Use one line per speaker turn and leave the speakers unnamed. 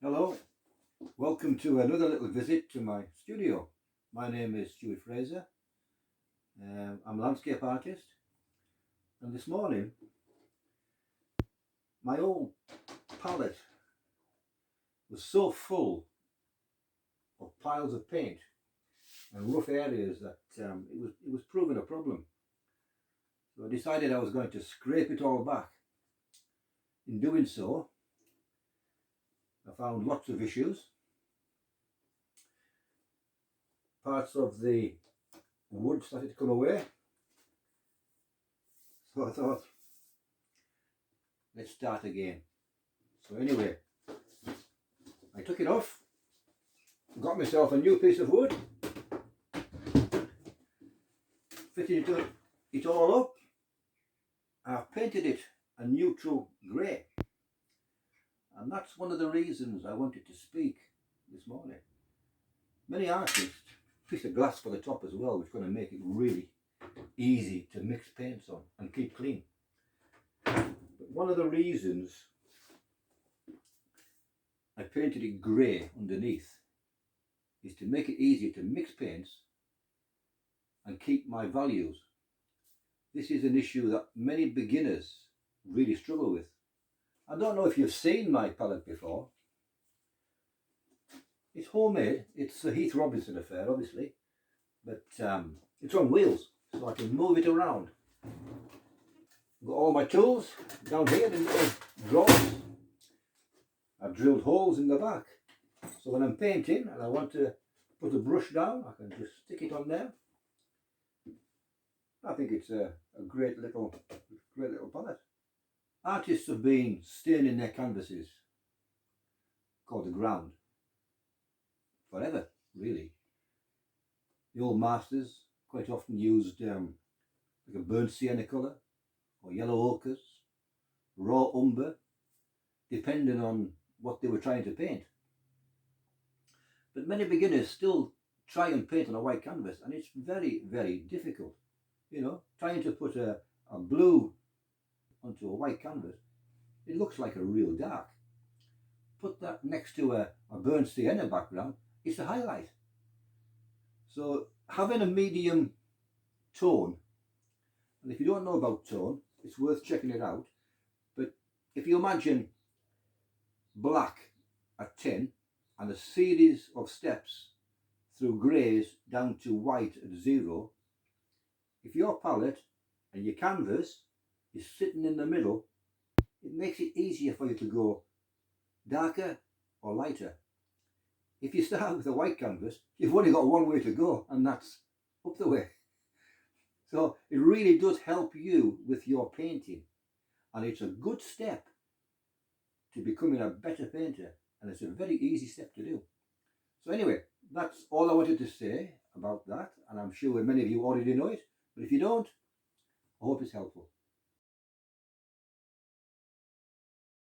Hello, welcome to another little visit to my studio. My name is Stuart Fraser. I'm a landscape artist, and this morning my old palette was so full of piles of paint and rough areas that it was proving a problem. So I decided I was going to scrape it all back. In doing so, I found lots of issues. Parts of the wood started to come away. So I thought, let's start again. So anyway, I took it off, got myself a new piece of wood, fitted it all up. I've painted it a neutral grey. And that's one of the reasons I wanted to speak this morning. Many artists piece of glass for the top as well, which is going to make it really easy to mix paints on and keep clean. But one of the reasons I painted it grey underneath is to make it easier to mix paints and keep my values. This is an issue that many beginners really struggle with. I don't know if you've seen my palette before. It's homemade. It's a Heath Robinson affair, obviously, but it's on wheels, so I can move it around. I've got all my tools down here in little drawers. I've drilled holes in the back, so when I'm painting and I want to put a brush down, I can just stick it on there. I think it's a great little palette. Artists have been staining their canvases, called the ground, forever, really. The old masters quite often used like a burnt sienna colour, or yellow ochres, raw umber, depending on what they were trying to paint. But many beginners still try and paint on a white canvas, and it's very, very difficult. You know, trying to put a blue onto a white canvas, it looks like a real dark. Put that next to a burnt sienna background, it's a highlight. So having a medium tone, and if you don't know about tone, it's worth checking it out. But if you imagine black at 10 and a series of steps through greys down to white at 0, if your palette and your canvas is sitting in the middle, it makes it easier for you to go darker or lighter. If you start with a white canvas, you've only got one way to go, and that's up the way. So it really does help you with your painting, and it's a good step to becoming a better painter, and it's a very easy step to do. So anyway, that's all I wanted to say about that, and I'm sure many of you already know it, but if you don't, I hope it's helpful.